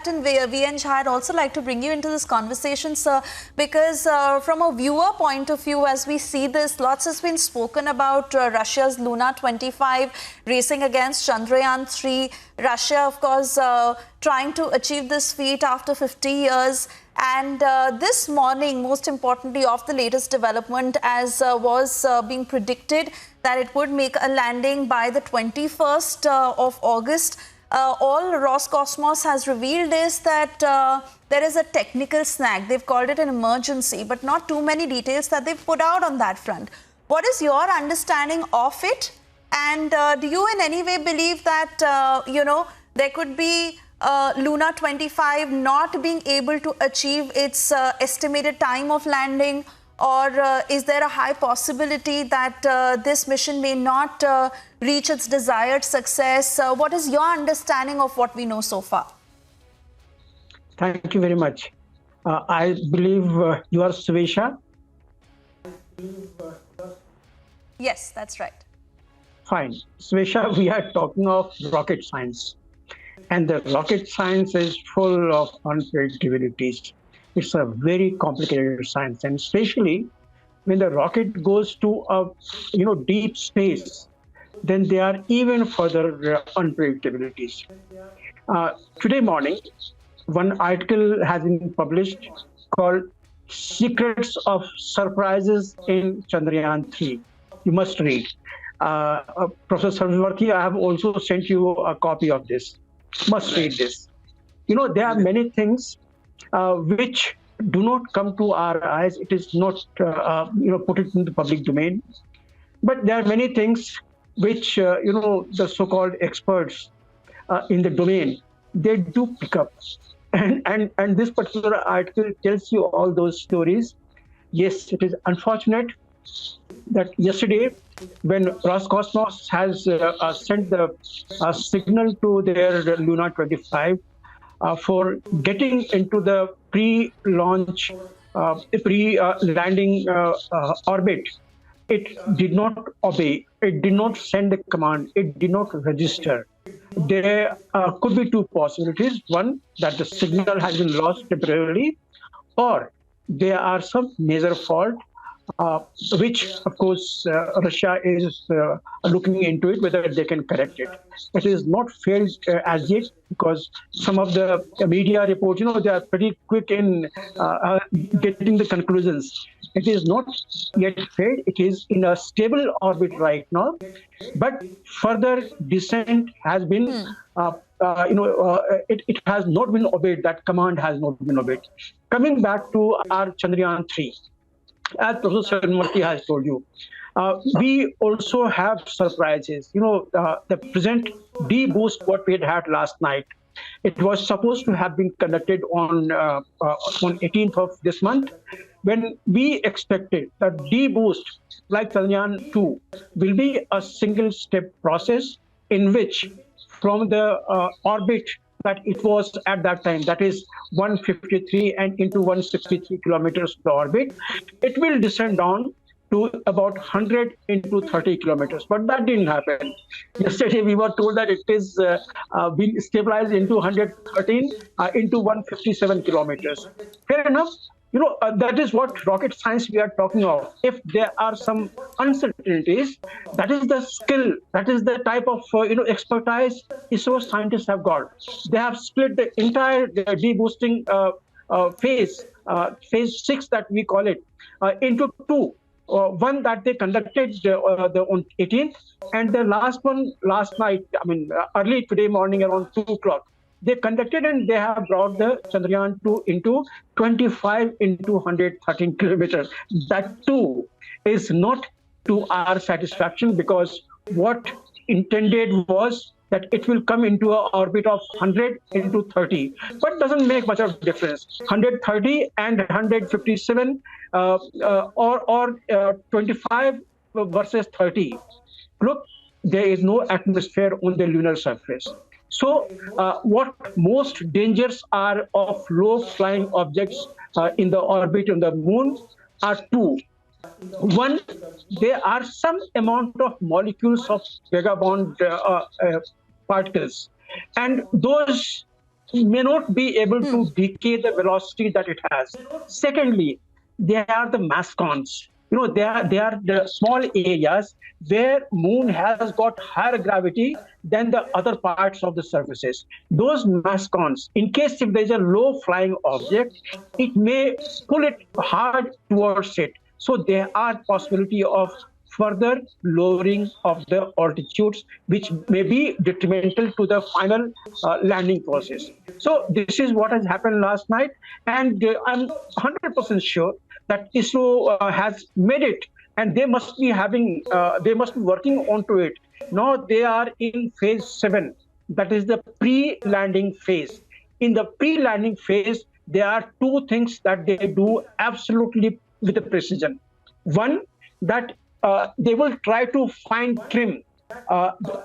Captain VN Jha, I'd also like to bring you into this conversation, sir, because from a viewer point of view, as we see this, lots has been spoken about Russia's Luna 25 racing against Chandrayaan 3. Russia, of course, trying to achieve this feat after 50 years. And this morning, most importantly, of the latest development, as was being predicted that it would make a landing by the 21st of August. All Roscosmos has revealed is that there is a technical snag. They've called it an emergency, but not too many details that they've put out on that front. What is your understanding of it? And do you in any way believe that, there could be Luna 25 not being able to achieve its estimated time of landing? Or is there a high possibility that this mission may not reach its desired success? What is your understanding of what we know so far? Thank you very much. I believe you are Swesha. Yes, that's right. Fine. Swesha, we are talking of rocket science. And the rocket science is full of unpredictabilities. It's a very complicated science, and especially when the rocket goes to a deep space, then there are even further unpredictabilities. Today morning, one article has been published called "Secrets of Surprises in Chandrayaan 3." You must read. Professor Saraswati, I have also sent you a copy of this. Must read this. There are many things which do not come to our eyes. It is not, put it in the public domain. But there are many things which, the so-called experts in the domain, they do pick up. And this particular article tells you all those stories. Yes, it is unfortunate that yesterday, when Roscosmos has sent the signal to their Luna 25, for getting into the pre-launch, pre-landing orbit, it did not obey. It did not send the command. It did not register. There could be two possibilities. One, that the signal has been lost temporarily, or there are some major fault, which, of course, Russia is looking into it, whether they can correct it. It is not failed as yet, because some of the media reports, they are pretty quick in getting the conclusions. It is not yet failed. It is in a stable orbit right now, but further descent has been, it has not been obeyed. That command has not been obeyed. Coming back to our Chandrayaan 3. As Professor Saraswati has told you, we also have surprises. The present deboost what we had last night, it was supposed to have been conducted on 18th of this month, when we expected that deboost, like Chandrayaan 2, will be a single-step process in which, from the orbit that it was at that time, that is 153 and into 163 kilometers of the orbit, it will descend down to about 100 into 30 kilometers. But that didn't happen. Yesterday, we were told that it is being stabilized into 113 into 157 kilometers. Fair enough. That is what rocket science we are talking of. If there are some uncertainties, that is the skill, that is the type of expertise ISRO scientists have got. They have split the entire deboosting phase, phase 6 that we call it, into two. One that they conducted on 18th, and the last one last night, early today morning around 2 o'clock. They conducted, and they have brought the Chandrayaan 2 into 25 into 113 kilometers. That too is not to our satisfaction, because what intended was that it will come into an orbit of 100 into 30, but doesn't make much of a difference. 130 and 157 or 25 versus 30. Look, there is no atmosphere on the lunar surface. So what most dangers are of low-flying objects in the orbit on the moon are two. One, there are some amount of molecules of vagabond particles, and those may not be able to decay the velocity that it has. Secondly, they are the mascons. They are the small areas where moon has got higher gravity than the other parts of the surfaces. Those mascons, in case if there is a low flying object, it may pull it hard towards it. So there are possibility of further lowering of the altitudes, which may be detrimental to the final landing process. So this is what has happened last night, and I'm 100% sure that ISRO has made it, and they must be working onto it. Now they are in phase 7, that is the pre-landing phase. In the pre-landing phase, there are two things that they do absolutely with the precision. One, that they will try to find trim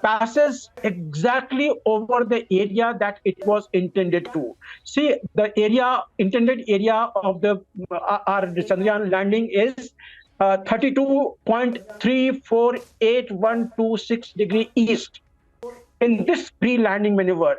passes exactly over the area that it was intended to. See, the intended area of the our Chandrayaan landing is 32.348126 east. In this pre-landing maneuver,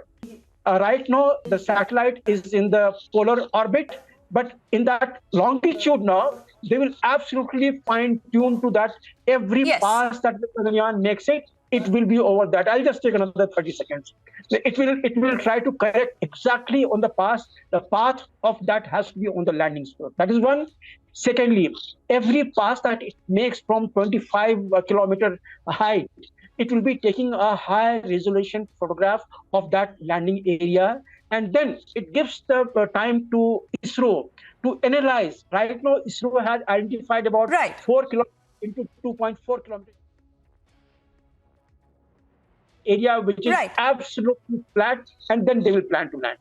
right now the satellite is in the polar orbit, but in that longitude now, they will absolutely fine tune to that. Every Yes. pass that the Chandrayaan makes it will be over that. I'll just take another 30 seconds. It will try to correct exactly on the pass. The path of that has to be on the landing spot. That is one. Secondly, every pass that it makes from 25 kilometer height, it will be taking a high resolution photograph of that landing area, and then it gives the time to ISRO to analyze. Right now, ISRO has identified about Right. 4 kilometers into 2.4 kilometers area, which is Right. absolutely flat, and then they will plan to land.